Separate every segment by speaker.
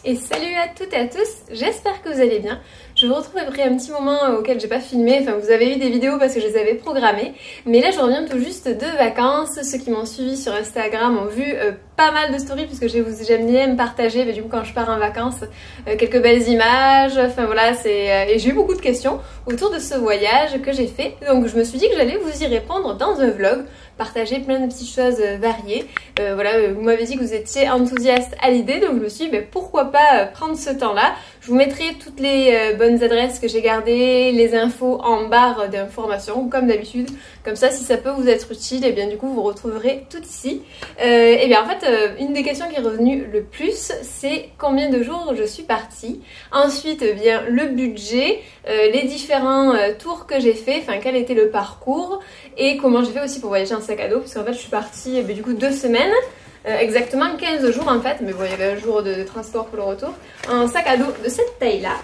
Speaker 1: Et salut à toutes et à tous, j'espère que vous allez bien. Je vous retrouve après un petit moment auquel j'ai pas filmé, enfin vous avez eu des vidéos parce que je les avais programmées, mais là je reviens tout juste de vacances. Ceux qui m'ont suivi sur Instagram ont vu pas mal de stories puisque j'aime bien me partager, mais du coup quand je pars en vacances, quelques belles images, enfin voilà, et j'ai eu beaucoup de questions autour de ce voyage que j'ai fait, donc je me suis dit que j'allais vous y répondre dans un vlog, partager plein de petites choses variées. Voilà, vous m'avez dit que vous étiez enthousiaste à l'idée, donc je me suis dit pourquoi pas prendre ce temps-là. Je vous mettrai toutes les bonnes adresses que j'ai gardées, les infos en barre d'informations comme d'habitude. Comme ça, si ça peut vous être utile, et bien du coup vous retrouverez tout ici. Et bien en fait, une des questions qui est revenue le plus, c'est combien de jours je suis partie. Ensuite, bien le budget, les différents tours que j'ai fait, enfin quel était le parcours et comment j'ai fait aussi pour voyager en sac à dos, parce qu'en fait je suis partie du coup 2 semaines. Exactement 15 jours en fait, mais bon il y avait un jour de transport pour le retour. Un sac à dos de cette taille là.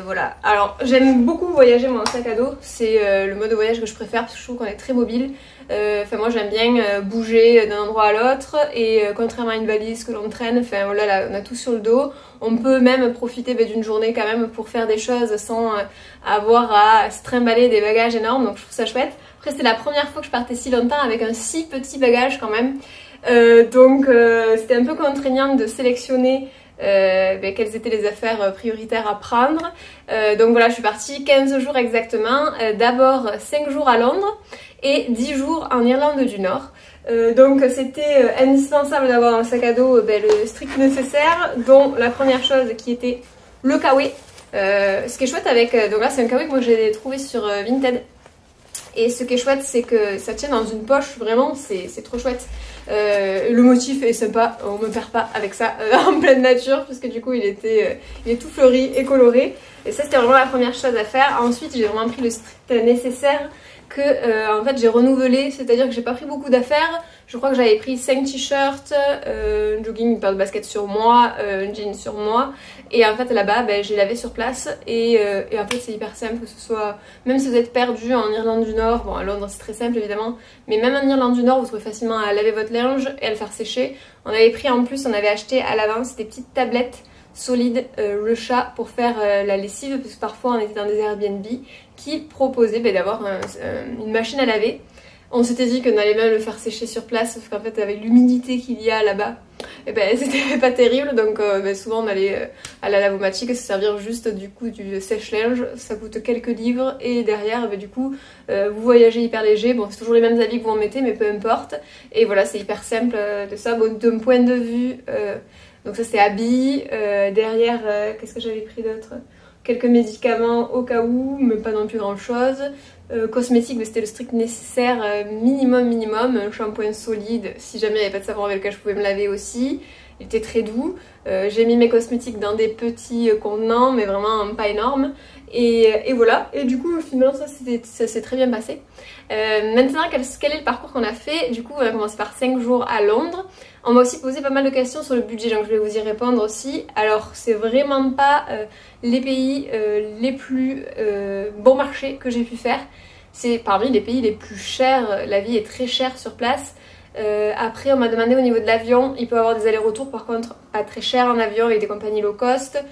Speaker 1: Voilà, alors j'aime beaucoup voyager moi en sac à dos, c'est le mode de voyage que je préfère parce que je trouve qu'on est très mobile. Enfin moi j'aime bien bouger d'un endroit à l'autre et contrairement à une valise que l'on traîne, enfin voilà là, on a tout sur le dos. On peut même profiter d'une journée quand même pour faire des choses sans avoir à se trimballer des bagages énormes, donc je trouve ça chouette. Après c'était la première fois que je partais si longtemps avec un si petit bagage quand même. Donc c'était un peu contraignant de sélectionner quelles étaient les affaires prioritaires à prendre. Donc voilà, je suis partie 15 jours exactement. D'abord 5 jours à Londres et 10 jours en Irlande du Nord. Donc c'était indispensable d'avoir dans le sac à dos le strict nécessaire, dont la première chose qui était le kawaii. Ce qui est chouette avec... donc là c'est un kawaii que moi j'ai trouvé sur Vinted. Et ce qui est chouette, c'est que ça tient dans une poche, vraiment, c'est trop chouette. Le motif est sympa, on me perd pas avec ça en pleine nature, parce que du coup il est tout fleuri et coloré. Et ça c'était vraiment la première chose à faire. Ensuite j'ai vraiment pris le strict nécessaire que en fait j'ai renouvelé, c'est-à-dire que j'ai pas pris beaucoup d'affaires. Je crois que j'avais pris 5 t-shirts, un jogging, une paire de baskets sur moi, un jean sur moi. Et en fait là-bas, j'ai lavé sur place et en fait c'est hyper simple, que ce soit, même si vous êtes perdu en Irlande du Nord, bon à Londres c'est très simple évidemment, mais même en Irlande du Nord vous trouvez facilement à laver votre linge et à le faire sécher. On avait pris en plus, on avait acheté à l'avance des petites tablettes solides, le chat, pour faire la lessive, parce que parfois on était dans des Airbnb qui proposaient d'avoir une machine à laver. On s'était dit qu'on allait même le faire sécher sur place, sauf qu'en fait avec l'humidité qu'il y a là-bas, c'était pas terrible, donc souvent on allait à la lavomatique se servir juste du coup du sèche-linge. Ça coûte quelques livres et derrière du coup vous voyagez hyper léger. Bon c'est toujours les mêmes habits que vous en mettez, mais peu importe. Et voilà, c'est hyper simple de ça. Bon, d'un point de vue, donc ça c'est habits, derrière qu'est-ce que j'avais pris d'autre? Quelques médicaments au cas où, mais pas non plus grand chose. Cosmétiques, mais c'était le strict nécessaire, minimum, un shampoing solide, si jamais il n'y avait pas de savon avec lequel je pouvais me laver aussi. Il était très doux. J'ai mis mes cosmétiques dans des petits contenants, mais vraiment pas énormes. Et voilà, et du coup finalement ça s'est très bien passé. Maintenant quel est le parcours qu'on a fait? Du coup on a commencé par 5 jours à Londres. On m'a aussi posé pas mal de questions sur le budget, donc je vais vous y répondre aussi. Alors c'est vraiment pas les pays les plus bon marché que j'ai pu faire. C'est parmi les pays les plus chers, la vie est très chère sur place. Après on m'a demandé au niveau de l'avion, il peut y avoir des allers-retours par contre pas très cher en avion avec des compagnies low cost.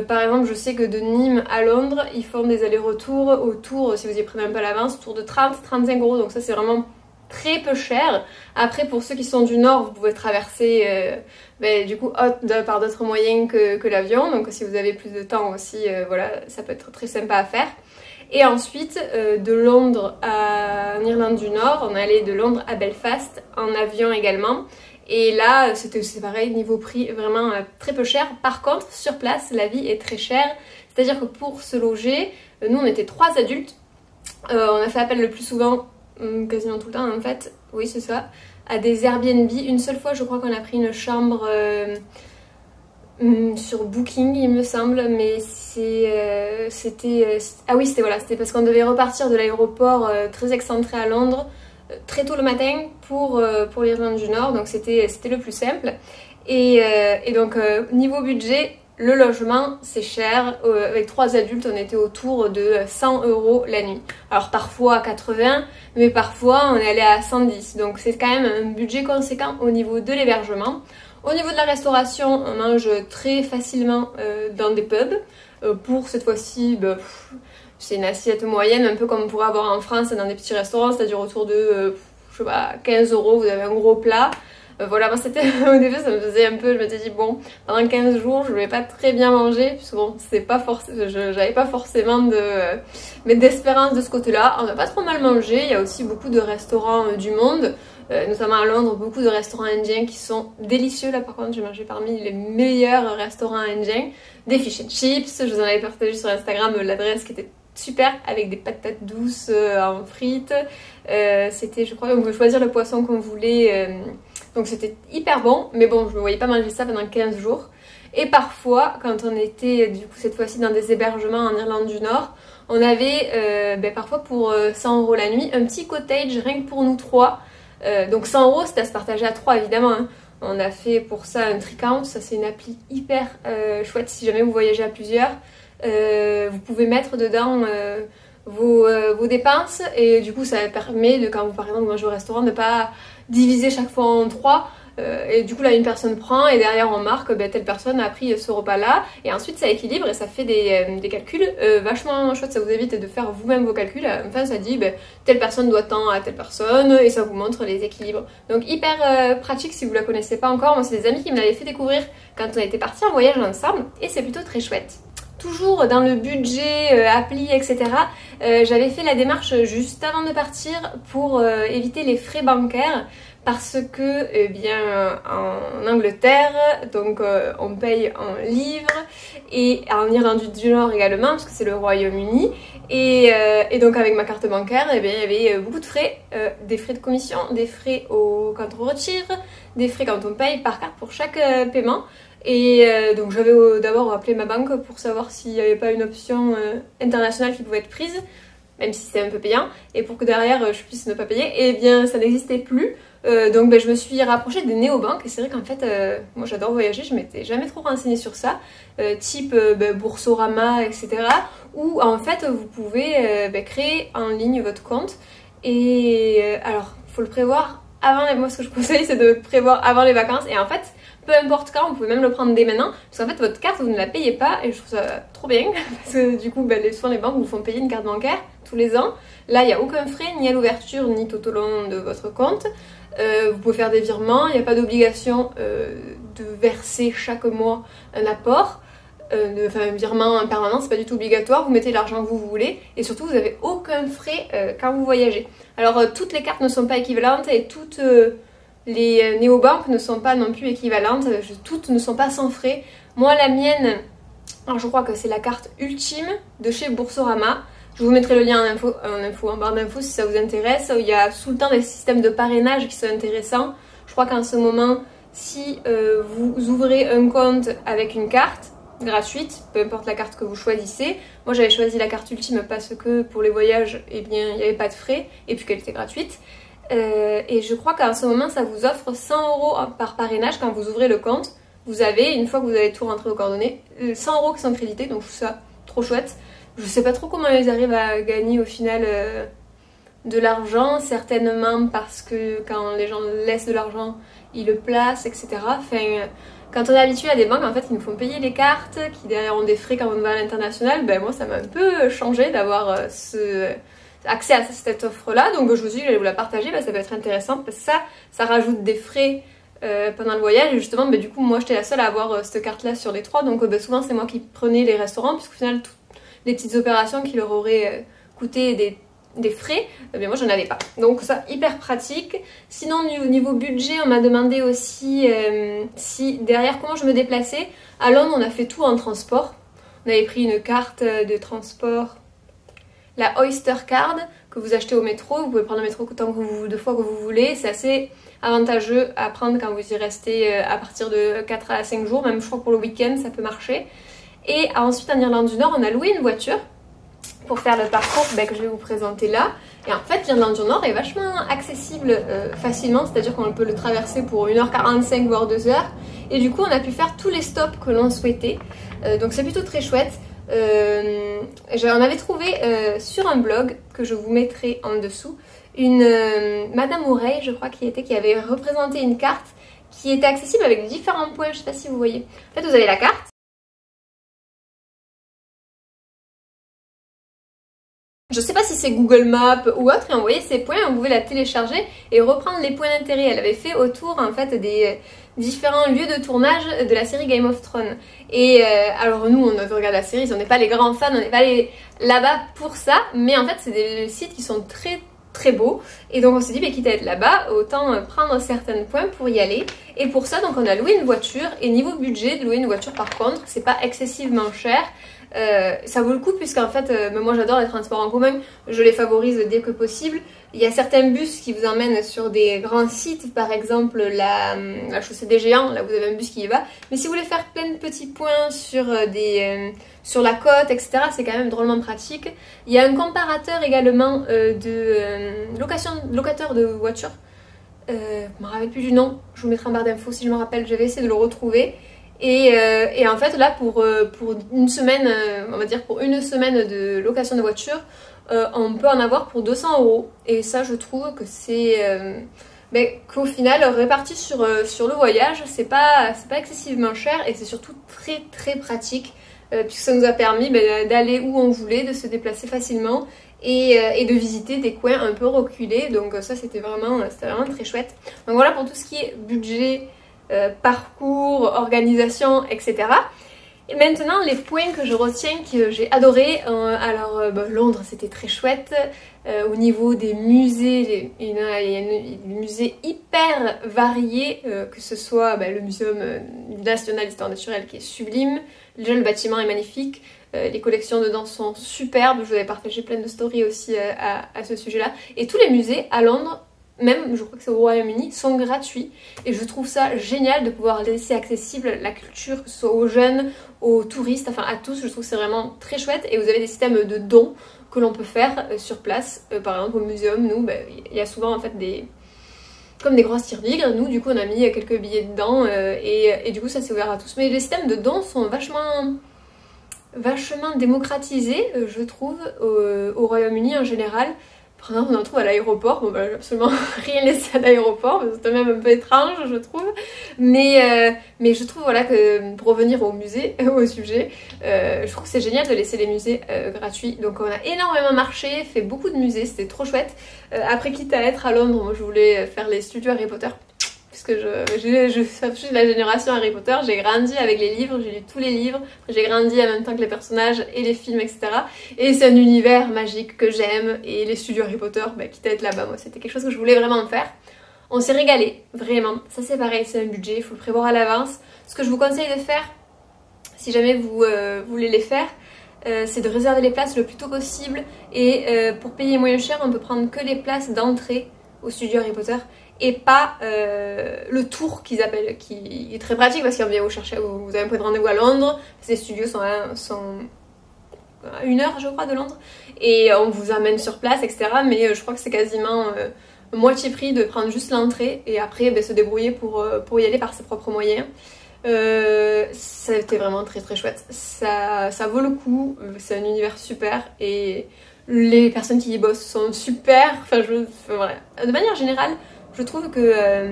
Speaker 1: Par exemple je sais que de Nîmes à Londres ils font des allers-retours autour, si vous y prenez un peu à l'avance, autour de 30-35 €, donc ça c'est vraiment très peu cher. Après pour ceux qui sont du nord vous pouvez traverser du coup par d'autres moyens que l'avion, donc si vous avez plus de temps aussi voilà, ça peut être très sympa à faire. Et ensuite, de Londres en Irlande du Nord, on est allé de Londres à Belfast en avion également. Et là, c'est pareil, niveau prix, vraiment très peu cher. Par contre, sur place, la vie est très chère. C'est-à-dire que pour se loger, nous on était 3 adultes. On a fait appel le plus souvent, quasiment tout le temps en fait, oui c'est ça, à des Airbnb. Une seule fois, je crois qu'on a pris une chambre... sur Booking il me semble, mais c'était ah oui c'était parce qu'on devait repartir de l'aéroport très excentré à Londres très tôt le matin pour l'Irlande du Nord, donc c'était le plus simple. Et donc niveau budget, le logement c'est cher, avec 3 adultes on était autour de 100 € la nuit. Alors parfois à 80, mais parfois on est allé à 110, donc c'est quand même un budget conséquent au niveau de l'hébergement. Au niveau de la restauration, on mange très facilement dans des pubs. Pour cette fois-ci, c'est une assiette moyenne, un peu comme on pourrait avoir en France dans des petits restaurants, c'est-à-dire autour de je sais pas, 15 €, vous avez un gros plat. Voilà, moi c'était au début ça me faisait un peu, je m'étais dit bon, pendant 15 jours je vais pas très bien manger, puisque bon, c'est pas j'avais pas forcément d'espérance de ce côté-là. On n'a pas trop mal mangé, il y a aussi beaucoup de restaurants du monde, notamment à Londres, beaucoup de restaurants indiens qui sont délicieux. Là par contre j'ai mangé parmi les meilleurs restaurants indiens, des fish and chips, je vous en avais partagé sur Instagram l'adresse qui était super, avec des patates douces en frites. C'était, je crois qu'on pouvait choisir le poisson qu'on voulait, donc c'était hyper bon, mais bon, je ne voyais pas manger ça pendant 15 jours. Et parfois, quand on était du coup cette fois-ci dans des hébergements en Irlande du Nord, on avait parfois pour 100 € la nuit un petit cottage rien que pour nous trois. Donc 100 € c'était à se partager à 3 évidemment, hein. On a fait pour ça un Tricount, ça c'est une appli hyper chouette si jamais vous voyagez à plusieurs. Vous pouvez mettre dedans vos dépenses, et du coup ça permet de, quand vous par exemple mangez au restaurant, de ne pas diviser chaque fois en 3. Et du coup là une personne prend et derrière on marque telle personne a pris ce repas là, et ensuite ça équilibre et ça fait des calculs vachement chouettes. Ça vous évite de faire vous-même vos calculs. Enfin ça dit telle personne doit tant à telle personne, et ça vous montre les équilibres. Donc hyper pratique si vous la connaissez pas encore. Moi c'est des amis qui me l'avaient fait découvrir quand on était partis en voyage ensemble, et c'est plutôt très chouette. Toujours dans le budget, appli, etc. J'avais fait la démarche juste avant de partir pour éviter les frais bancaires, parce que en Angleterre, donc on paye en livres, et en Irlande du Nord également, parce que c'est le Royaume-Uni, et donc avec ma carte bancaire, il y avait beaucoup de frais, des frais de commission, des frais quand on retire, des frais quand on paye par carte pour chaque paiement. Et donc j'avais d'abord appelé ma banque pour savoir s'il n'y avait pas une option internationale qui pouvait être prise, même si c'était un peu payant, et pour que derrière je puisse ne pas payer. Et bien ça n'existait plus, donc je me suis rapprochée des néobanques. Et c'est vrai qu'en fait moi j'adore voyager, je m'étais jamais trop renseignée sur ça, type Boursorama, etc. où en fait vous pouvez créer en ligne votre compte. Et alors faut le prévoir avant, moi ce que je conseille c'est de prévoir avant les vacances, et en fait peu importe quand, vous pouvez même le prendre dès maintenant, parce qu'en fait votre carte vous ne la payez pas, et je trouve ça trop bien, parce que du coup souvent les banques vous font payer une carte bancaire tous les ans. Là il n'y a aucun frais, ni à l'ouverture ni tout au long de votre compte. Vous pouvez faire des virements, il n'y a pas d'obligation de verser chaque mois un apport. Un virement permanent, c'est pas du tout obligatoire, vous mettez l'argent que vous voulez, et surtout vous n'avez aucun frais quand vous voyagez. Alors toutes les cartes ne sont pas équivalentes, et toutes les néobanques ne sont pas non plus équivalentes, toutes ne sont pas sans frais. Moi la mienne, alors je crois que c'est la carte ultime de chez Boursorama. Je vous mettrai le lien en barre d'infos si ça vous intéresse. Il y a tout le temps des systèmes de parrainage qui sont intéressants. Je crois qu'en ce moment, si vous ouvrez un compte avec une carte gratuite, peu importe la carte que vous choisissez. Moi j'avais choisi la carte ultime parce que pour les voyages, eh bien, il n'y avait pas de frais, et puis qu'elle était gratuite. Et je crois qu'en ce moment ça vous offre 100 € par parrainage quand vous ouvrez le compte. Vous avez, une fois que vous avez tout rentré aux coordonnées, 100 € qui sont crédités, donc je trouve ça trop chouette. Je sais pas trop comment ils arrivent à gagner au final de l'argent, certainement parce que quand les gens laissent de l'argent, ils le placent, etc. Enfin, quand on est habitué à des banques, en fait, ils nous font payer les cartes, qui derrière ont des frais quand on va à l'international. Moi ça m'a un peu changé d'avoir accès à cette offre-là, donc je me suis dit que j'allais vous la partager, ça peut être intéressant, parce que ça rajoute des frais pendant le voyage, et justement du coup moi j'étais la seule à avoir cette carte-là sur les trois, donc souvent c'est moi qui prenais les restaurants, puisqu'au final toutes les petites opérations qui leur auraient coûté des frais, moi j'en avais pas, donc ça hyper pratique. Sinon au niveau budget, on m'a demandé aussi si derrière comment je me déplaçais. À Londres on a fait tout en transport, on avait pris une carte de transport, la Oyster Card, que vous achetez au métro. Vous pouvez prendre le métro autant de fois que vous voulez. C'est assez avantageux à prendre quand vous y restez à partir de 4 à 5 jours. Même je crois que pour le week-end ça peut marcher. Et ensuite en Irlande du Nord on a loué une voiture pour faire le parcours que je vais vous présenter là. Et en fait l'Irlande du Nord est vachement accessible facilement. C'est à dire qu'on peut le traverser pour 1h45 voire 2h. Et du coup on a pu faire tous les stops que l'on souhaitait. Donc c'est plutôt très chouette. J'en avais trouvé sur un blog que je vous mettrai en dessous une Madame Oreille, je crois qui avait représenté une carte qui était accessible avec différents points, je sais pas si vous voyez. En fait vous avez la carte. Je sais pas si c'est Google Maps ou autre, et on voyait ces points, on pouvait la télécharger et reprendre les points d'intérêt. Elle avait fait autour en fait des différents lieux de tournage de la série Game of Thrones. Et alors nous on avait regardé la série, on n'est pas les grands fans, on n'est pas allés là-bas pour ça, mais en fait c'est des sites qui sont très beaux, et donc on s'est dit bah, quitte à être là-bas, autant prendre certains points pour y aller. Et pour ça donc on a loué une voiture, et niveau budget de louer une voiture par contre c'est pas excessivement cher. Ça vaut le coup puisqu'en fait moi j'adore les transports en commun, je les favorise dès que possible. Il y a certains bus qui vous emmènent sur des grands sites, par exemple la chaussée des géants, là vous avez un bus qui y va. Mais si vous voulez faire plein de petits points sur, sur la côte, etc., c'est quand même drôlement pratique. Il y a un comparateur également de locateur de voitures. Je ne me rappelle plus du nom, je vous mettrai en barre d'infos si je me rappelle, je vais essayer de le retrouver. Et en fait là pour une semaine, on va dire pour une semaine de location de voiture, on peut en avoir pour 200 €. Et ça je trouve que c'est qu'au final réparti sur le voyage, c'est pas excessivement cher, et c'est surtout très pratique puisque ça nous a permis d'aller où on voulait, de se déplacer facilement et de visiter des coins un peu reculés. Donc ça c'était vraiment très chouette. Donc voilà pour tout ce qui est budget, parcours, organisation, etc. Et maintenant les points que je retiens, que j'ai adoré. Alors Londres c'était très chouette. Au niveau des musées, il y a des musées hyper variés, que ce soit le Muséum national d'histoire naturelle qui est sublime. Déjà le bâtiment est magnifique. Les collections dedans sont superbes. Je vous avais partagé plein de stories aussi à ce sujet là. Et tous les musées à Londres, même je crois que c'est au Royaume-Uni, sont gratuits, et je trouve ça génial de pouvoir laisser accessible la culture, que ce soit aux jeunes, aux touristes, enfin à tous. Je trouve que c'est vraiment très chouette, et vous avez des systèmes de dons que l'on peut faire sur place. Par exemple au muséum, nous, il y a souvent en fait comme des grosses tire-bigres. Nous du coup on a mis quelques billets dedans, et du coup ça s'est ouvert à tous. Mais les systèmes de dons sont vachement démocratisés, je trouve, au Royaume-Uni en général. Par exemple, on en trouve à l'aéroport. Bon, j'ai absolument rien laissé à l'aéroport, c'est même un peu étrange, je trouve. Mais je trouve voilà que pour revenir au musée, au sujet, je trouve que c'est génial de laisser les musées gratuits. Donc on a énormément marché, fait beaucoup de musées, c'était trop chouette. Après, quitte à être à Londres, moi je voulais faire les studios Harry Potter, puisque je suis de la génération Harry Potter, j'ai grandi avec les livres, j'ai lu tous les livres, j'ai grandi en même temps que les personnages et les films, etc. Et c'est un univers magique que j'aime, et les studios Harry Potter, quitte à être là-bas, moi c'était quelque chose que je voulais vraiment faire. On s'est régalé, vraiment. Ça c'est pareil, c'est un budget, il faut le prévoir à l'avance. Ce que je vous conseille de faire, si jamais vous voulez les faire, c'est de réserver les places le plus tôt possible, et pour payer moins cher, on peut prendre que les places d'entrée au studio Harry Potter, et pas le tour qu'ils appellent, qui est très pratique parce qu'il vient vous chercher, vous avez un point de rendez-vous à Londres, ces studios sont à 1 heure je crois de Londres, et on vous amène sur place, etc. Mais je crois que c'est quasiment moitié prix de prendre juste l'entrée, et après se débrouiller pour y aller par ses propres moyens. C'était vraiment très chouette, ça vaut le coup, c'est un univers super, et les personnes qui y bossent sont super. Enfin, voilà. De manière générale, je trouve que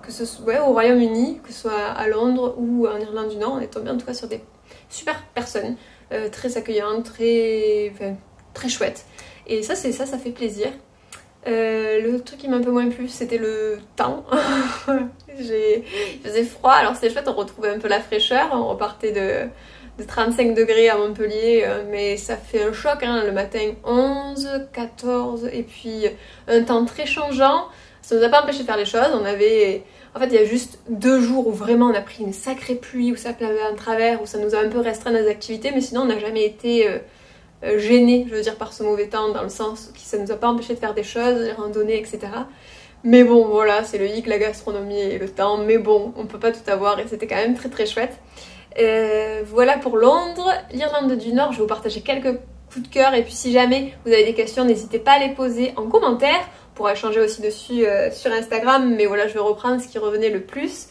Speaker 1: ce soit au Royaume-Uni, que ce soit à Londres ou en Irlande du Nord, on est tombé en tout cas sur des super personnes, très accueillantes, très chouettes. Et ça fait plaisir. Le truc qui m'a un peu moins plu, c'était le temps. Il faisait froid, alors c'était chouette, on retrouvait un peu la fraîcheur, on repartait de 35 degrés à Montpellier, mais ça fait un choc, hein, le matin 11, 14, et puis un temps très changeant. Ça nous a pas empêché de faire les choses. En fait, il y a juste 2 jours où vraiment on a pris une sacrée pluie, où ça pleuvait en travers, où ça nous a un peu restreint nos activités, mais sinon on n'a jamais été gênés, je veux dire, par ce mauvais temps, dans le sens que ça nous a pas empêché de faire des choses, les randonnées, etc. Mais bon, voilà, c'est le hic, la gastronomie et le temps, mais bon, on peut pas tout avoir, et c'était quand même très chouette. Voilà pour Londres. L'Irlande du Nord, je vais vous partager quelques coups de cœur, et puis si jamais vous avez des questions, n'hésitez pas à les poser en commentaire. On pourra échanger aussi dessus sur Instagram, mais voilà, je vais reprendre ce qui revenait le plus.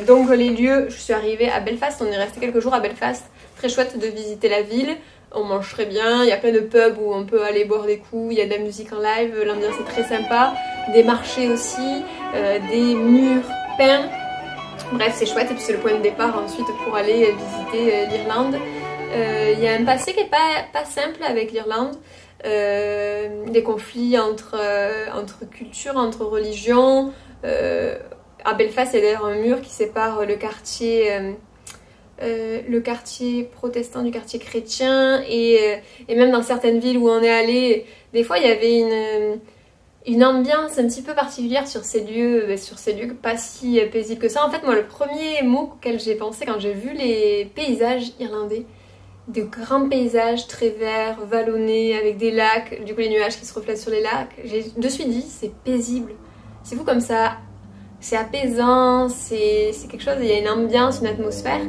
Speaker 1: Donc les lieux, je suis arrivée à Belfast, on est resté quelques jours à Belfast, très chouette de visiter la ville. On mange très bien, il y a plein de pubs où on peut aller boire des coups, il y a de la musique en live, l'ambiance est très sympa. des marchés aussi, des murs peints. Bref, c'est chouette et puis c'est le point de départ ensuite pour aller visiter l'Irlande. Il y a un passé qui n'est pas simple avec l'Irlande. Des conflits entre cultures, entre religions. À Belfast, il y a d'ailleurs un mur qui sépare le quartier protestant du quartier chrétien. Et même dans certaines villes où on est allé, des fois il y avait une ambiance un petit peu particulière sur ces lieux pas si paisibles que ça. En fait, moi, le premier mot auquel j'ai pensé quand j'ai vu les paysages irlandais, de grands paysages très verts, vallonnés, avec des lacs, du coup les nuages qui se reflètent sur les lacs, j'ai de suite dit, c'est paisible. C'est fou comme ça, c'est apaisant, c'est quelque chose, il y a une ambiance, une atmosphère.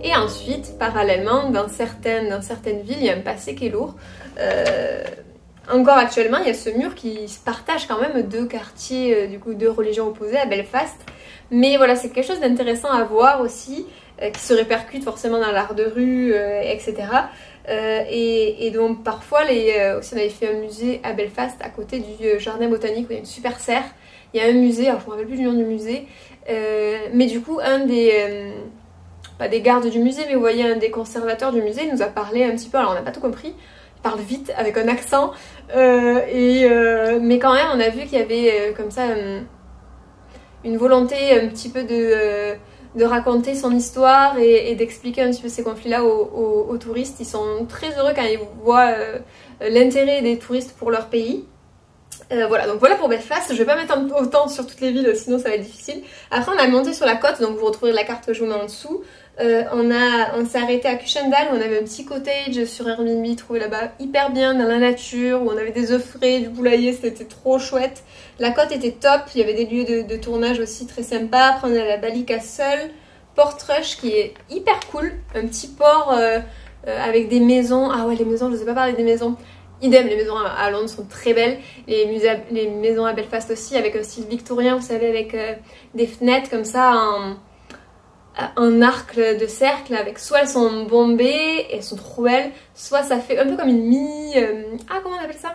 Speaker 1: Et ensuite, parallèlement, dans certaines villes, il y a un passé qui est lourd. Encore actuellement, il y a ce mur qui se partage quand même deux quartiers, du coup deux religions opposées à Belfast. Mais voilà, c'est quelque chose d'intéressant à voir aussi, qui se répercute forcément dans l'art de rue, etc. Et donc parfois, aussi on avait fait un musée à Belfast, à côté du jardin botanique, où il y a une super serre. Il y a un musée, alors je ne me rappelle plus du nom du musée, mais du coup un pas des gardes du musée, mais vous voyez, un des conservateurs du musée nous a parlé un petit peu, alors on n'a pas tout compris, il parle vite, avec un accent, mais quand même on a vu qu'il y avait comme ça une volonté un petit peu de raconter son histoire et d'expliquer un petit peu ces conflits-là aux touristes. Ils sont très heureux quand ils voient l'intérêt des touristes pour leur pays. Voilà, donc voilà pour Belfast. Je vais pas mettre autant sur toutes les villes, sinon ça va être difficile. Après on a monté sur la côte, donc vous retrouverez la carte que je vous mets en dessous. On s'est arrêté à Cushendall, où on avait un petit cottage sur Airbnb, trouvé là-bas hyper bien dans la nature, où on avait des œufs frais, du poulailler, c'était trop chouette. La côte était top, il y avait des lieux de tournage aussi très sympas. Après on a la Ballycastle, Portrush qui est hyper cool, un petit port avec des maisons. Ah ouais, les maisons, je ne sais pas parler des maisons. Idem, les maisons à Londres sont très belles, les maisons à Belfast aussi, avec un style victorien, vous savez, avec des fenêtres comme ça en arc de cercle, avec soit elles sont bombées et elles sont trop belles, soit ça fait un peu comme une mini... Ah, comment on appelle ça?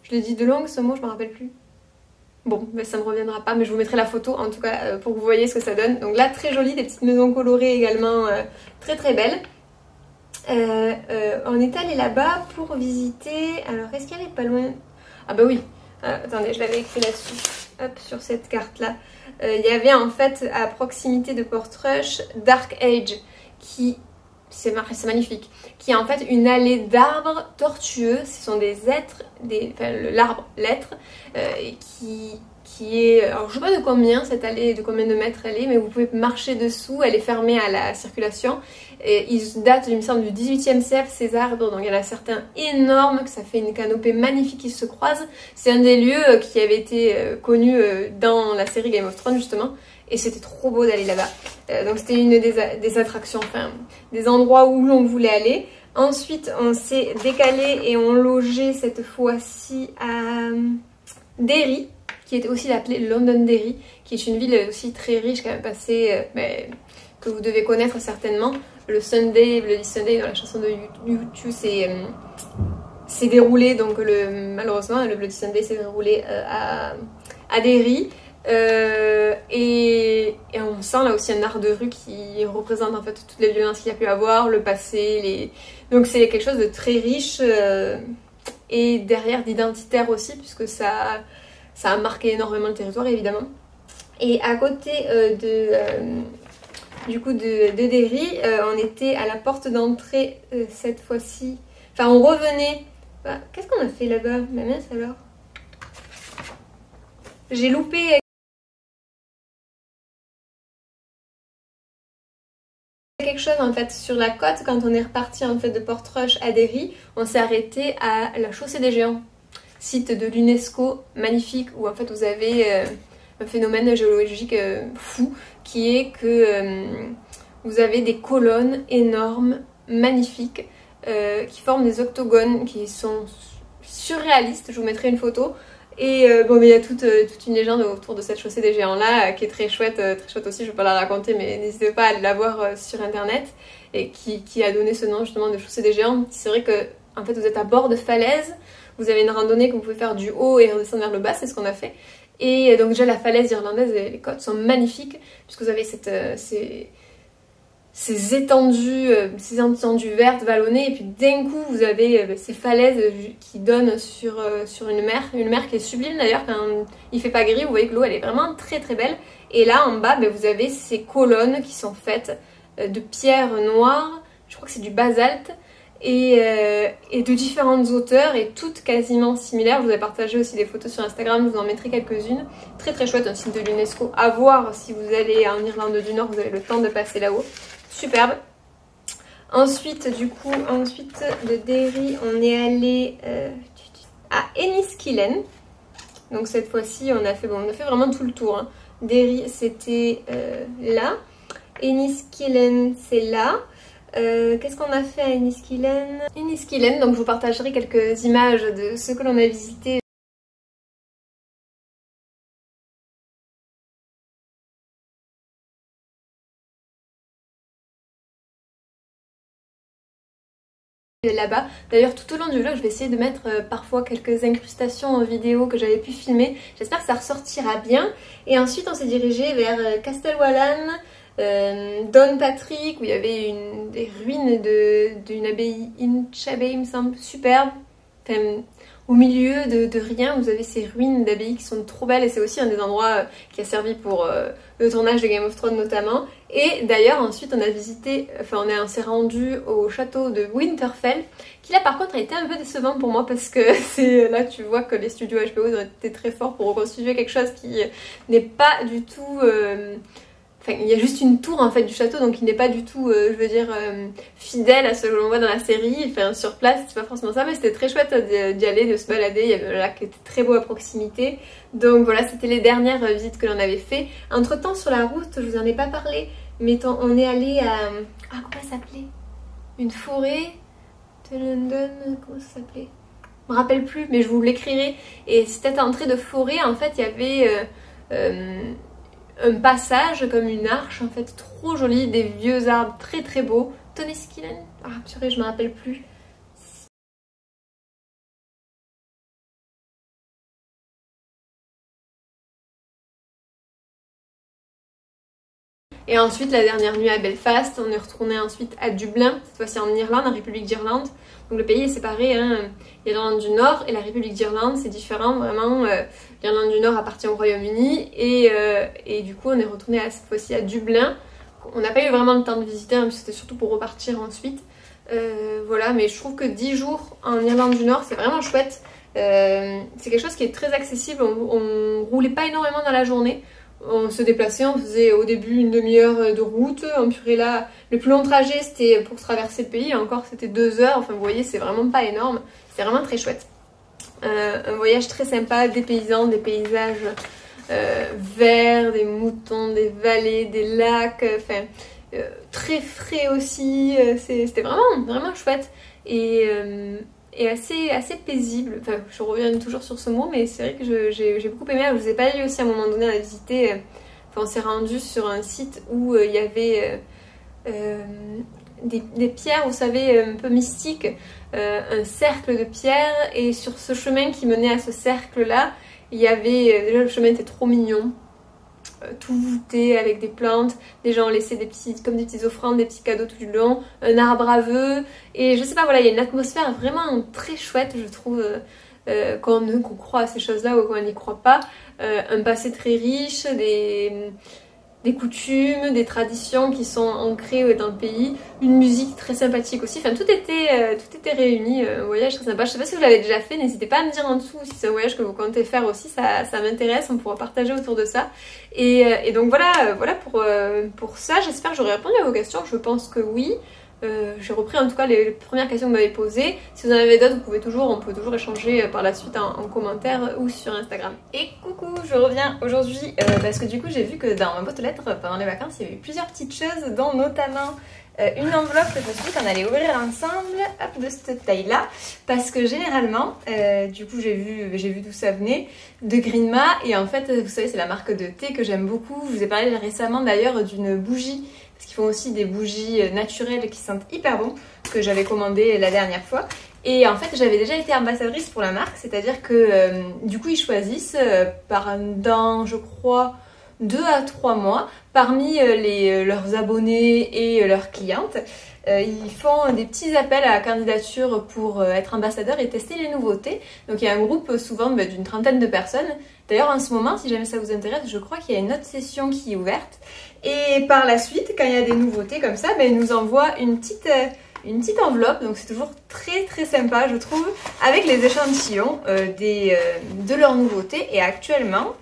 Speaker 1: Je l'ai dit de langue ce mot, je me rappelle plus. Bon, mais ça me reviendra pas, mais je vous mettrai la photo en tout cas pour que vous voyez ce que ça donne. Donc là, très joli, des petites maisons colorées également, très très belles. On est allé là-bas pour visiter... Alors, est-ce qu'elle est pas loin? Ah bah oui, attendez, je l'avais écrit là-dessus, hop, sur cette carte-là. Il y avait en fait, à proximité de Portrush, Dark Age, qui... C'est magnifique. Qui est en fait une allée d'arbres tortueux. Ce sont des êtres, l'arbre, l'être, qui est... Alors je sais pas de combien cette allée, de combien de mètres elle est, mais vous pouvez marcher dessous, elle est fermée à la circulation. Et ils datent, il me semble, du 18e siècle, ces arbres, donc il y en a certains énormes, que ça fait une canopée magnifique qui se croise. C'est un des lieux qui avait été connu dans la série Game of Thrones justement, et c'était trop beau d'aller là-bas. Donc c'était une des attractions, enfin des endroits où l'on voulait aller. Ensuite on s'est décalé et on logeait cette fois-ci à Derry, qui est aussi appelée Londonderry, qui est une ville aussi très riche, quand même passée, que vous devez connaître certainement. Le Bloody Sunday dans la chanson de U2 s'est déroulé, donc malheureusement le Bloody Sunday s'est déroulé à Derry. Et on sent là aussi un art de rue qui représente en fait toutes les violences qu'il y a pu avoir, le passé, donc c'est quelque chose de très riche et derrière d'identitaire aussi, puisque ça a marqué énormément le territoire évidemment. Et à côté du coup de Derry, on était à la porte d'entrée cette fois-ci, enfin on revenait, qu'est-ce qu'on a fait là-bas? Ma mince alors, j'ai loupé quelque chose en fait sur la côte. Quand on est reparti en fait de Portrush à Derry, on s'est arrêté à la Chaussée des Géants, site de l'UNESCO magnifique, où en fait vous avez un phénomène géologique fou, qui est que vous avez des colonnes énormes, magnifiques, qui forment des octogones qui sont surréalistes. Je vous mettrai une photo. Et bon, mais il y a toute une légende autour de cette chaussée des géants là qui est très chouette aussi. Je ne vais pas la raconter, mais n'hésitez pas à aller la voir sur internet, et qui a donné ce nom justement de chaussée des géants. C'est vrai que en fait vous êtes à bord de falaise, vous avez une randonnée que vous pouvez faire du haut et redescendre vers le bas, c'est ce qu'on a fait. Et donc déjà la falaise irlandaise et les côtes sont magnifiques puisque vous avez ces étendues vertes vallonnées, et puis d'un coup vous avez ces falaises qui donnent sur une mer qui est sublime d'ailleurs. Quand il fait pas gris, vous voyez que l'eau elle est vraiment très très belle. Et là en bas vous avez ces colonnes qui sont faites de pierres noires, je crois que c'est du basalte, et de différentes hauteurs et toutes quasiment similaires. Je vous ai partagé aussi des photos sur Instagram, je vous en mettrai quelques-unes. Très très chouette, un site de l'UNESCO à voir si vous allez en Irlande du Nord, vous avez le temps de passer là-haut. Superbe. Ensuite de Derry, on est allé à Enniskillen. Donc cette fois-ci, on a fait vraiment tout le tour. Hein. Derry, c'était là. Enniskillen, c'est là. Qu'est-ce qu'on a fait à Enniskillen? Enniskillen, donc je vous partagerai quelques images de ce que l'on a visité. Là-bas. D'ailleurs tout au long du vlog je vais essayer de mettre parfois quelques incrustations en vidéo que j'avais pu filmer. J'espère que ça ressortira bien. Et ensuite on s'est dirigé vers Castlewellan, Downpatrick, où il y avait des ruines d'une abbaye, Inchabbey il me semble, superbe. Enfin, au milieu de rien, vous avez ces ruines d'abbaye qui sont trop belles, et c'est aussi un des endroits qui a servi pour le tournage de Game of Thrones notamment. Et d'ailleurs ensuite on s'est rendu au château de Winterfell, qui là par contre a été un peu décevant pour moi parce que là tu vois que les studios HBO ont été très forts pour reconstituer quelque chose qui n'est pas du tout... Enfin, il y a juste une tour en fait du château, donc il n'est pas du tout, fidèle à ce que l'on voit dans la série. Enfin, sur place, c'est pas forcément ça, mais c'était très chouette d'y aller, de se balader. Il y avait le lac qui était très beau à proximité. Donc voilà, c'était les dernières visites que l'on avait fait. Entre temps, sur la route, je vous en ai pas parlé, mais on est allé à... Ah, comment ça s'appelait? Une forêt de London, comment ça s'appelait? Je me rappelle plus, mais je vous l'écrirai. Et cette entrée de forêt, en fait, il y avait... un passage comme une arche en fait trop jolie, des vieux arbres très très beaux. Enniskillen, ah purée je me rappelle plus. Et ensuite la dernière nuit à Belfast, on est retourné ensuite à Dublin, cette fois-ci en Irlande, en République d'Irlande. Donc le pays est séparé, hein. Il y a l'Irlande du Nord et la République d'Irlande, c'est différent vraiment. L'Irlande du Nord appartient au Royaume-Uni et du coup on est retourné cette fois-ci à Dublin. On n'a pas eu vraiment le temps de visiter, hein, c'était surtout pour repartir ensuite. Voilà, mais je trouve que 10 jours en Irlande du Nord c'est vraiment chouette. C'est quelque chose qui est très accessible, on roulait pas énormément dans la journée. On se déplaçait, on faisait au début une demi-heure de route, purée là, le plus long trajet c'était pour traverser le pays, encore c'était 2 heures, enfin vous voyez c'est vraiment pas énorme, c'est vraiment très chouette. Un voyage très sympa, des paysans, des paysages verts, des moutons, des vallées, des lacs, enfin très frais aussi, c'était vraiment chouette et assez paisible. Enfin, je reviens toujours sur ce mot, mais c'est vrai que j'ai beaucoup aimé. Je vous ai pas dit aussi à un moment donné, on a visité, on s'est rendu sur un site où il y avait des pierres, vous savez, un peu mystiques, un cercle de pierres, et sur ce chemin qui menait à ce cercle-là, il y avait, déjà le chemin était trop mignon, tout voûté avec des plantes, des gens ont laissé comme des petites offrandes, des petits cadeaux tout du long, un arbre à vœux, et je sais pas, voilà, il y a une atmosphère vraiment très chouette, je trouve, qu'on croit à ces choses-là ou qu'on n'y croit pas, un passé très riche, des coutumes, des traditions qui sont ancrées dans le pays, une musique très sympathique aussi, enfin tout était réuni, un voyage très sympa. Je sais pas si vous l'avez déjà fait, n'hésitez pas à me dire en dessous si c'est un voyage que vous comptez faire aussi, ça m'intéresse, on pourra partager autour de ça. Et donc voilà pour ça, j'espère que j'aurai répondu à vos questions, je pense que oui. J'ai repris en tout cas les premières questions que vous m'avez posées. Si vous en avez d'autres, on peut toujours échanger par la suite en commentaire ou sur Instagram. Et coucou, je reviens aujourd'hui parce que du coup j'ai vu que dans ma boîte aux lettres pendant les vacances il y avait eu plusieurs petites choses, dont notamment une enveloppe que je me suis dit qu'on allait ouvrir ensemble, hop, de cette taille là, parce que généralement, du coup j'ai vu d'où ça venait, de Greenma, et en fait vous savez c'est la marque de thé que j'aime beaucoup. Je vous ai parlé récemment d'ailleurs d'une bougie, parce qu'ils font aussi des bougies naturelles qui sentent hyper bon, que j'avais commandé la dernière fois. Et en fait j'avais déjà été ambassadrice pour la marque, c'est-à-dire que du coup ils choisissent pendant je crois 2 à 3 mois parmi leurs abonnés et leurs clientes. Ils font des petits appels à candidature pour être ambassadeur et tester les nouveautés. Donc il y a un groupe souvent d'une trentaine de personnes. D'ailleurs en ce moment, si jamais ça vous intéresse, je crois qu'il y a une autre session qui est ouverte. Et par la suite, quand il y a des nouveautés comme ça, ils nous envoient une petite enveloppe. Donc c'est toujours très très sympa je trouve, avec les échantillons de leurs nouveautés. Et actuellement,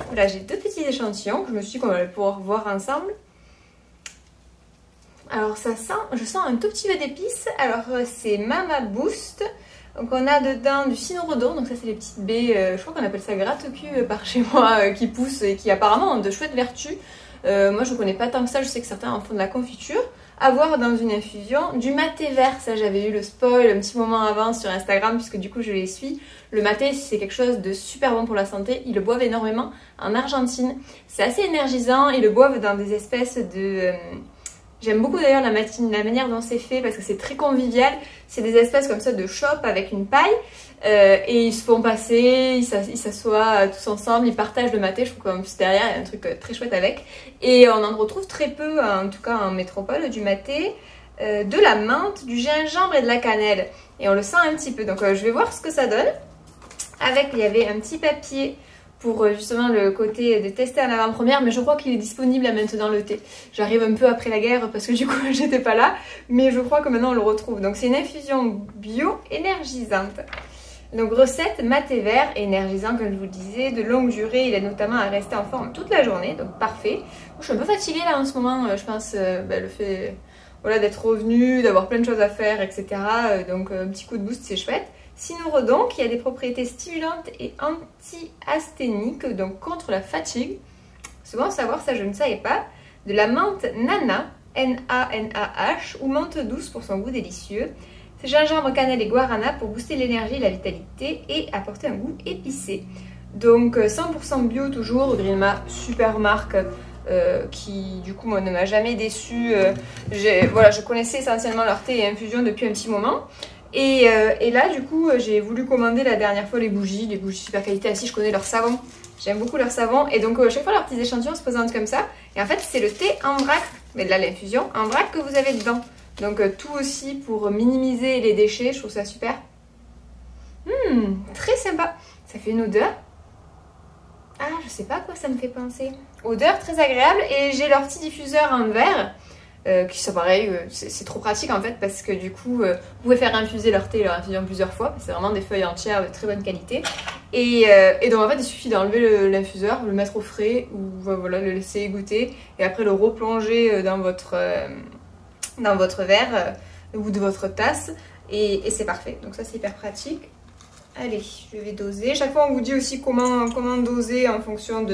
Speaker 1: voilà, j'ai 2 petits échantillons que je me suis dit qu'on allait pouvoir voir ensemble. Alors ça sent, je sens un tout petit peu d'épices. Alors c'est Mama Boost. Donc on a dedans du cynorhodon, donc ça c'est les petites baies, je crois qu'on appelle ça gratte-cul par chez moi, qui poussent et qui apparemment ont de chouettes vertus. Moi je connais pas tant que ça, je sais que certains en font de la confiture. Avoir dans une infusion du maté vert, ça j'avais eu le spoil un petit moment avant sur Instagram puisque du coup je les suis. Le maté c'est quelque chose de super bon pour la santé, ils le boivent énormément en Argentine. C'est assez énergisant, ils le boivent dans des espèces de... J'aime beaucoup d'ailleurs la manière dont c'est fait parce que c'est très convivial. C'est des espèces comme ça de chope avec une paille et ils se font passer, ils s'assoient tous ensemble, ils partagent le maté. Je trouve qu'en plus derrière il y a un truc très chouette avec. Et on en retrouve très peu, en tout cas en métropole, du maté, de la menthe, du gingembre et de la cannelle. Et on le sent un petit peu. Donc je vais voir ce que ça donne. Avec, il y avait un petit papier pour justement le côté de tester en avant-première, mais je crois qu'il est disponible à maintenant le thé. J'arrive un peu après la guerre parce que du coup j'étais pas là, mais je crois que maintenant on le retrouve. Donc c'est une infusion bio énergisante. Donc recette maté vert énergisant comme je vous le disais, de longue durée, il aide notamment à rester en forme toute la journée, donc parfait. Moi, je suis un peu fatiguée là en ce moment, je pense le fait voilà, d'être revenue, d'avoir plein de choses à faire, etc. Donc un petit coup de boost c'est chouette. Cynorhodon qui a des propriétés stimulantes et anti-asthéniques, donc contre la fatigue. C'est bon à savoir, ça je ne savais pas. De la menthe nana, N-A-N-A-H, ou menthe douce pour son goût délicieux. C'est gingembre, cannelle et guarana pour booster l'énergie et la vitalité et apporter un goût épicé. Donc 100% bio toujours, Greenma, super marque. Qui du coup moi ne m'a jamais déçue. Voilà, je connaissais essentiellement leur thé et infusion depuis un petit moment. Et là du coup j'ai voulu commander la dernière fois les bougies super qualité. Ainsi je connais leur savon, j'aime beaucoup leur savon. Et donc chaque fois leurs petits échantillons se présentent comme ça. Et en fait c'est le thé en vrac, mais de là l'infusion en vrac que vous avez dedans. Donc tout aussi pour minimiser les déchets, je trouve ça super. Très sympa, ça fait une odeur. Ah, je sais pas à quoi ça me fait penser. Odeur très agréable et j'ai leur petit diffuseur en verre qui sont pareil, c'est trop pratique en fait parce que du coup vous pouvez faire infuser leur thé et leur infusion plusieurs fois. C'est vraiment des feuilles entières de très bonne qualité. Et donc en fait il suffit d'enlever l'infuseur, le mettre au frais ou voilà, le laisser égoutter et après le replonger dans votre verre ou de votre tasse et c'est parfait. Donc ça c'est hyper pratique. Allez, je vais doser. Chaque fois, on vous dit aussi comment doser en fonction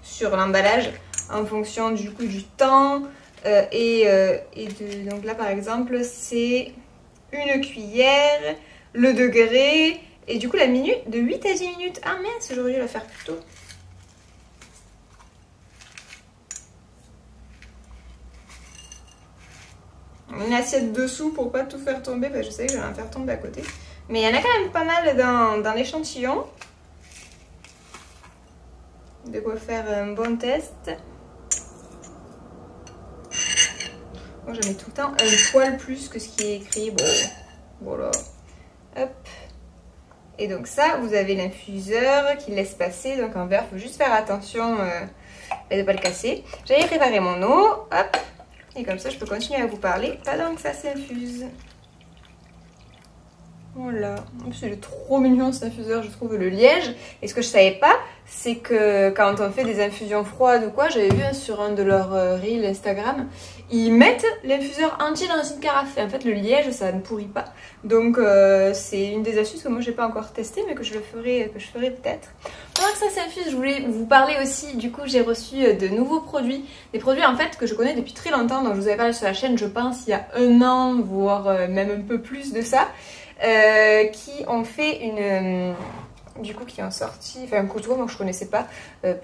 Speaker 1: sur l'emballage, en fonction du coup du temps. Donc là, par exemple, c'est une cuillère, le degré, et du coup la minute, de 8 à 10 minutes. Ah mince, j'aurais dû la faire plus tôt. Une assiette dessous pour pas tout faire tomber, je sais que je vais en faire tomber à côté. Mais il y en a quand même pas mal dans l'échantillon. De quoi faire un bon test. Moi j'en mets tout le temps un poil plus que ce qui est écrit. Bon, voilà. Hop. Et donc ça, vous avez l'infuseur qui laisse passer. Donc en verre, il faut juste faire attention de ne pas le casser. J'avais préparé mon eau. Hop. Et comme ça, je peux continuer à vous parler pendant que ça s'infuse. Voilà, c'est trop mignon cet infuseur, je trouve, le liège. Et ce que je savais pas, c'est que quand on fait des infusions froides ou quoi, j'avais vu sur un de leurs reels Instagram, ils mettent l'infuseur entier dans une carafe. Et en fait, le liège, ça ne pourrit pas. Donc, c'est une des astuces que moi, j'ai pas encore testé, mais que je ferai peut-être. Pendant que ça s'infuse, je voulais vous parler aussi, du coup, j'ai reçu de nouveaux produits. Des produits, en fait, que je connais depuis très longtemps. Donc, je vous avais parlé sur la chaîne, je pense, il y a 1 an, voire même un peu plus de ça. Qui ont fait qui ont sorti, enfin un couteau, moi je connaissais pas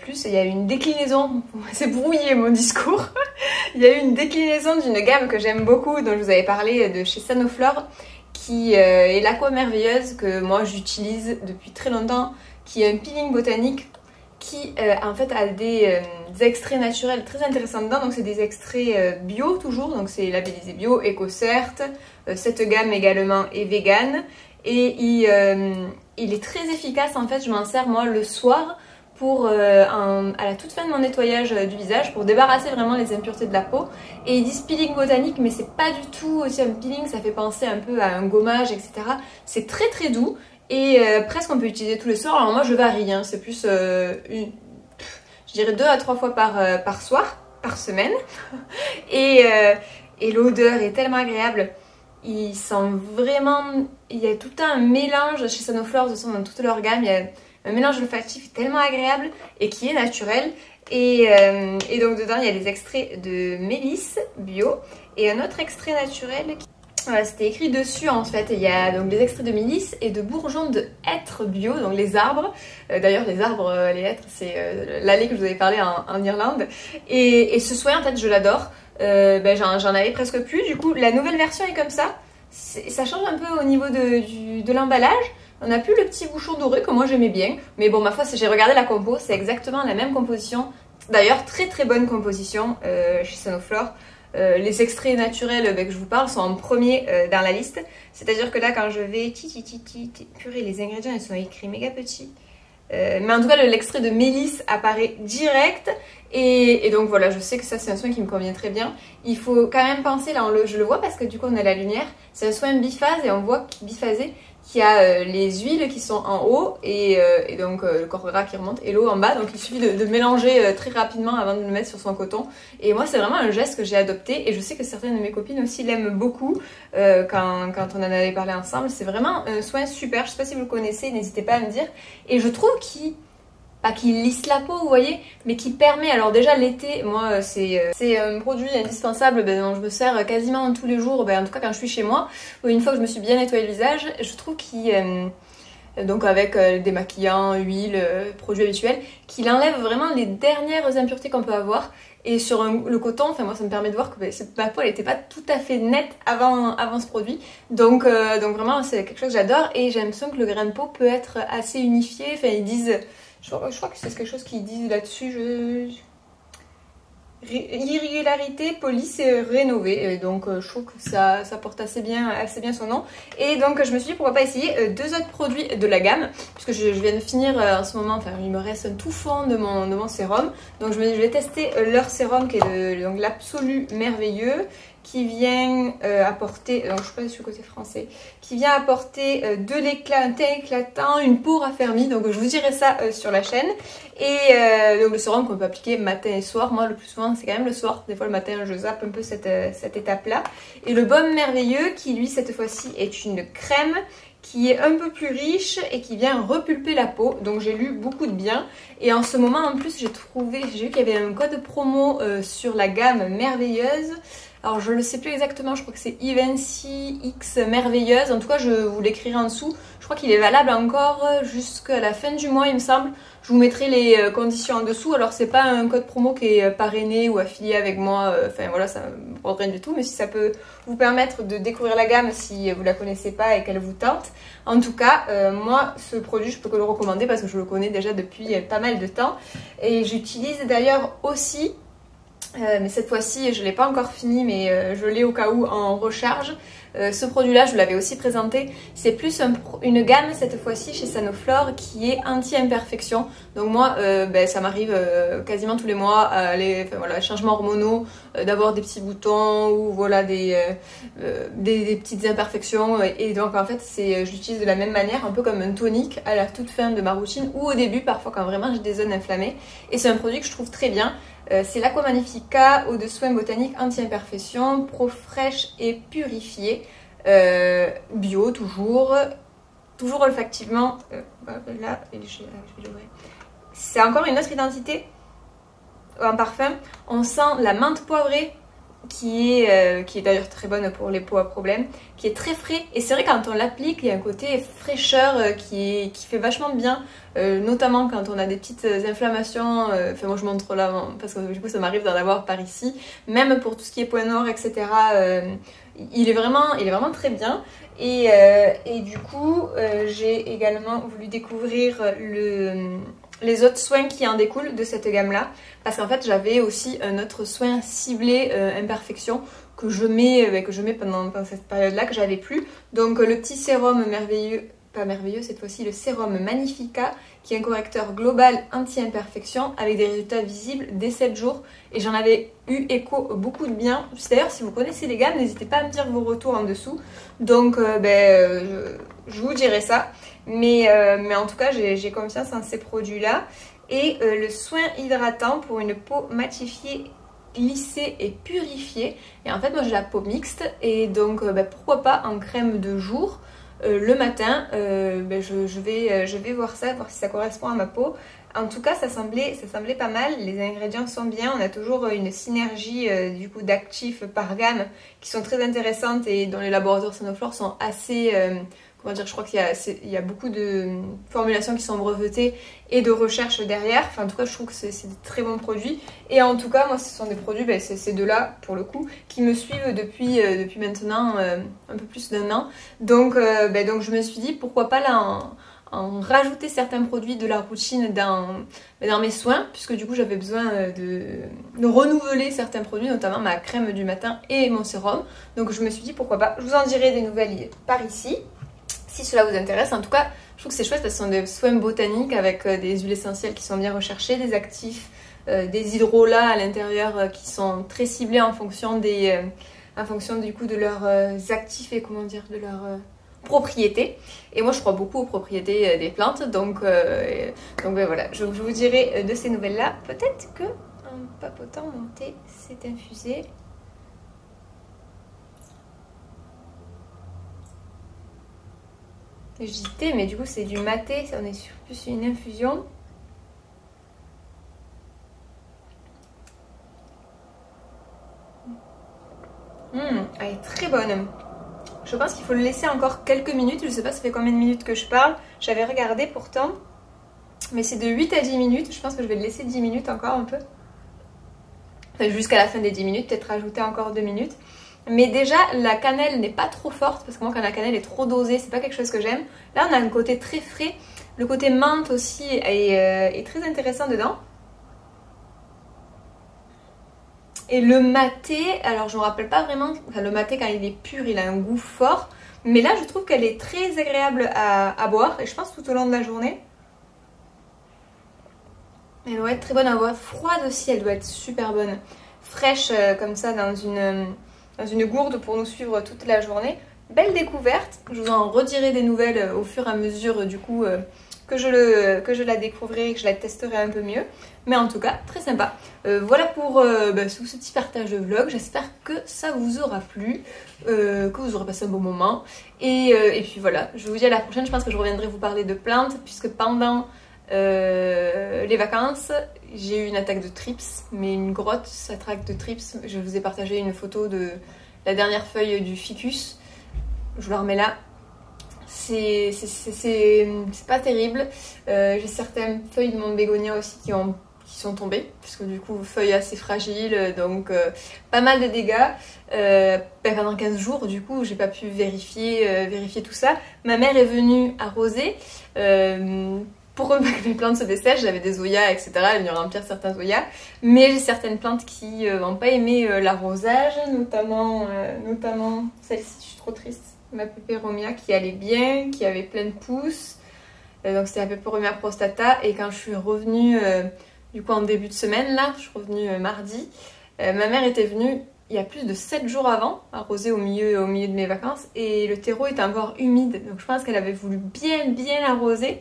Speaker 1: plus, il y a eu une déclinaison, c'est brouillé mon discours, il y a eu une déclinaison d'une gamme que j'aime beaucoup, dont je vous avais parlé de chez Sanoflore, qui est l'Aqua Merveilleuse que moi j'utilise depuis très longtemps, qui est un peeling botanique qui en fait a des extraits naturels très intéressants dedans. Donc c'est des extraits bio toujours, donc c'est labellisé bio, EcoCert. Cette gamme également est vegan et il est très efficace en fait. Je m'en sers moi le soir pour à la toute fin de mon nettoyage du visage pour débarrasser vraiment les impuretés de la peau. Et ils disent peeling botanique mais c'est pas du tout aussi un peeling, ça fait penser un peu à un gommage, etc. C'est très très doux et presque on peut utiliser tous les soirs. Alors moi je varie, hein. C'est plus je dirais 2 à 3 fois par soir, par semaine. Et l'odeur est tellement agréable. Il sent vraiment, il y a tout un mélange chez Sanoflore, de toute façon dans toute leur gamme, il y a un mélange olfactif tellement agréable et qui est naturel. Et donc dedans il y a des extraits de mélisse bio et un autre extrait naturel. Voilà, c'était écrit dessus en fait. Il y a donc des extraits de mélisse et de bourgeons de hêtre bio, donc les arbres. D'ailleurs les arbres, les hêtres, c'est l'allée que je vous avais parlé en Irlande. Et ce soin en fait je l'adore. J'en avais presque plus. Du coup la nouvelle version est comme ça. Ça change un peu au niveau de l'emballage. On n'a plus le petit bouchon doré que moi j'aimais bien. Mais bon, ma foi, j'ai regardé la compo, c'est exactement la même composition. D'ailleurs, très très bonne composition chez Sanoflore. Les extraits naturels que je vous parle sont en premier dans la liste. C'est-à-dire que là, quand je vais... Purée, les ingrédients, ils sont écrits méga petits. Mais en tout cas, l'extrait de mélisse apparaît direct. Et donc voilà, je sais que ça, c'est un soin qui me convient très bien. Il faut quand même penser, là, je le vois parce que du coup, on a la lumière. C'est un soin biphase et on voit biphasé qui a les huiles qui sont en haut et donc le corps gras qui remonte et l'eau en bas. Donc il suffit de mélanger très rapidement avant de le mettre sur son coton. Et moi c'est vraiment un geste que j'ai adopté et je sais que certaines de mes copines aussi l'aiment beaucoup quand on en avait parlé ensemble. C'est vraiment un soin super, je sais pas si vous le connaissez, n'hésitez pas à me dire. Et je trouve pas qu'il lisse la peau, vous voyez, mais qui permet, alors déjà l'été, moi c'est un produit indispensable dont je me sers quasiment tous les jours, en tout cas quand je suis chez moi, une fois que je me suis bien nettoyé le visage, je trouve qu'il, donc avec démaquillant, huile, produits habituels, qu'il enlève vraiment les dernières impuretés qu'on peut avoir. Et sur le coton, enfin moi ça me permet de voir que ma peau elle n'était pas tout à fait nette avant ce produit. Donc vraiment c'est quelque chose que j'adore et j'ai l'impression que le grain de peau peut être assez unifié, enfin ils disent... Je crois que c'est quelque chose qu'ils disent là-dessus. Irrégularité, police et rénové. Donc je trouve que ça porte assez bien son nom. Et donc je me suis dit pourquoi pas essayer 2 autres produits de la gamme. Puisque je viens de finir en ce moment, enfin il me reste un tout fond de mon sérum. Donc je vais tester leur sérum qui est l'Absolu Merveilleux. Qui vient apporter, donc je suis pas sur le côté français, qui vient apporter de l'éclat, un teint éclatant, une peau raffermie, donc je vous dirai ça sur la chaîne. Et donc le sérum qu'on peut appliquer matin et soir, moi le plus souvent c'est quand même le soir, des fois le matin je zappe un peu cette étape là. Et le Baume Merveilleux qui lui cette fois-ci est une crème qui est un peu plus riche et qui vient repulper la peau, donc j'ai lu beaucoup de bien. Et en ce moment en plus j'ai vu qu'il y avait un code promo sur la gamme Merveilleuse. Alors je ne sais plus exactement, je crois que c'est Evency X Merveilleuse, en tout cas je vous l'écrirai en dessous. Je crois qu'il est valable encore jusqu'à la fin du mois il me semble. Je vous mettrai les conditions en dessous, alors c'est pas un code promo qui est parrainé ou affilié avec moi, enfin voilà ça ne me prend rien du tout. Mais si ça peut vous permettre de découvrir la gamme si vous la connaissez pas et qu'elle vous tente. En tout cas, moi ce produit je peux que le recommander parce que je le connais déjà depuis pas mal de temps. Et j'utilise d'ailleurs aussi... mais cette fois-ci je ne l'ai pas encore fini mais je l'ai au cas où en recharge. Ce produit là je vous l'avais aussi présenté, c'est plus une gamme cette fois-ci chez Sanoflore qui est anti-imperfection. Donc moi ça m'arrive quasiment tous les mois les changements hormonaux, d'avoir des petits boutons ou voilà des petites imperfections et donc en fait je l'utilise de la même manière, un peu comme un tonique à la toute fin de ma routine ou au début parfois quand vraiment j'ai des zones inflammées. Et c'est un produit que je trouve très bien. C'est l'Aqua Magnifica eau de soin botanique anti-imperfection, pro fraîche et purifiée, bio toujours olfactivement. Là, c'est encore une autre identité en parfum. On sent la menthe poivrée qui est d'ailleurs très bonne pour les peaux à problème, qui est très frais. Et c'est vrai quand on l'applique, il y a un côté fraîcheur qui fait vachement bien, notamment quand on a des petites inflammations. Enfin moi je montre là parce que du coup ça m'arrive d'en avoir par ici. Même pour tout ce qui est points noirs, etc. Il est vraiment très bien. Et du coup j'ai également voulu découvrir les autres soins qui en découlent de cette gamme là, parce qu'en fait j'avais aussi un autre soin ciblé imperfection que je mets pendant cette période là que j'avais plus, donc le petit sérum merveilleux, pas merveilleux cette fois-ci, le sérum Magnifica, qui est un correcteur global anti-imperfection avec des résultats visibles dès 7 jours, et j'en avais eu écho beaucoup de bien. D'ailleurs si vous connaissez les gammes, n'hésitez pas à me dire vos retours en dessous, donc je vous dirai ça. Mais en tout cas, j'ai confiance en ces produits-là. Et le soin hydratant pour une peau matifiée, lissée et purifiée. Et en fait, moi j'ai la peau mixte. Et donc, pourquoi pas en crème de jour le matin. Je vais voir ça, voir si ça correspond à ma peau. En tout cas, ça semblait pas mal. Les ingrédients sont bien. On a toujours une synergie du coup d'actifs par gamme qui sont très intéressantes et dont les laboratoires Sanoflore sont assez... comment dire, je crois qu'il y a beaucoup de formulations qui sont brevetées et de recherche derrière. Enfin, en tout cas, je trouve que c'est des très bons produits. Et en tout cas, moi, ce sont des produits, c'est ces deux-là, pour le coup, qui me suivent depuis maintenant un peu plus d'1 an. Donc, je me suis dit, pourquoi pas là en rajouter certains produits de la routine dans mes soins, puisque du coup, j'avais besoin de renouveler certains produits, notamment ma crème du matin et mon sérum. Donc, je me suis dit, pourquoi pas. Je vous en dirai des nouvelles par ici, si cela vous intéresse. En tout cas, je trouve que c'est chouette parce que ce sont des soins botaniques avec des huiles essentielles qui sont bien recherchées, des actifs, des hydrolats à l'intérieur qui sont très ciblés en fonction du coup de leurs actifs et comment dire, de leurs propriétés. Et moi je crois beaucoup aux propriétés des plantes, donc voilà, je vous dirai de ces nouvelles là. Peut-être que en papotant mon thé s'est infusé. Je dis thé, mais du coup c'est du maté, on est sur plus une infusion. Elle est très bonne. Je pense qu'il faut le laisser encore quelques minutes. Je sais pas ça fait combien de minutes que je parle. J'avais regardé pourtant. Mais c'est de 8 à 10 minutes. Je pense que je vais le laisser 10 minutes encore un peu. Enfin, jusqu'à la fin des 10 minutes. Peut-être rajouter encore 2 minutes. Mais déjà, la cannelle n'est pas trop forte. Parce que moi, quand la cannelle est trop dosée, c'est pas quelque chose que j'aime. Là, on a un côté très frais. Le côté menthe aussi est très intéressant dedans. Et le maté, alors je me rappelle pas vraiment, enfin le maté quand il est pur il a un goût fort, mais là je trouve qu'elle est très agréable à boire et je pense tout au long de la journée. Elle doit être très bonne à boire, froide aussi, elle doit être super bonne. Fraîche comme ça dans une gourde pour nous suivre toute la journée. Belle découverte, je vous en redirai des nouvelles au fur et à mesure du coup que je la découvrirai, que je la testerai un peu mieux. Mais en tout cas, très sympa. Voilà pour ce petit partage de vlog. J'espère que ça vous aura plu, que vous aurez passé un bon moment. Et puis voilà, je vous dis à la prochaine. Je pense que je reviendrai vous parler de plantes, puisque pendant les vacances, j'ai eu une attaque de trips, mais une grosse attaque de trips. Je vous ai partagé une photo de la dernière feuille du ficus. Je vous la remets là. C'est pas terrible. J'ai certaines feuilles de mon bégonia aussi qui sont tombées, puisque du coup feuilles assez fragiles, donc pas mal de dégâts. Pendant 15 jours du coup j'ai pas pu vérifier tout ça. Ma mère est venue arroser pour pas que mes plantes se dessèchent. J'avais des zoyas, etc. Elle est venue remplir certains zoyas, mais j'ai certaines plantes qui n'ont pas aimé l'arrosage, notamment celle-ci. Je suis trop triste, ma peperomia qui allait bien, qui avait plein de pousses. Donc c'était la peperomia prostata. Et quand je suis revenue du coup en début de semaine là, je suis revenue mardi, ma mère était venue il y a plus de 7 jours avant, arroser au milieu de mes vacances, et le terreau était encore humide, donc je pense qu'elle avait voulu bien arroser,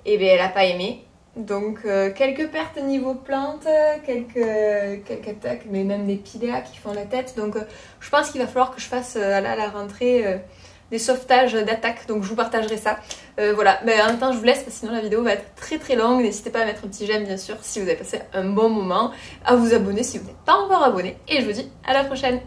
Speaker 1: et bien elle n'a pas aimé. Donc quelques pertes niveau plantes, quelques attaques, mais même des pilea qui font la tête. Donc je pense qu'il va falloir que je fasse à la rentrée des sauvetages d'attaque, donc je vous partagerai ça. Voilà, mais en même temps je vous laisse parce que sinon la vidéo va être très longue. N'hésitez pas à mettre un petit j'aime bien sûr si vous avez passé un bon moment, à vous abonner si vous n'êtes pas encore abonné, et je vous dis à la prochaine.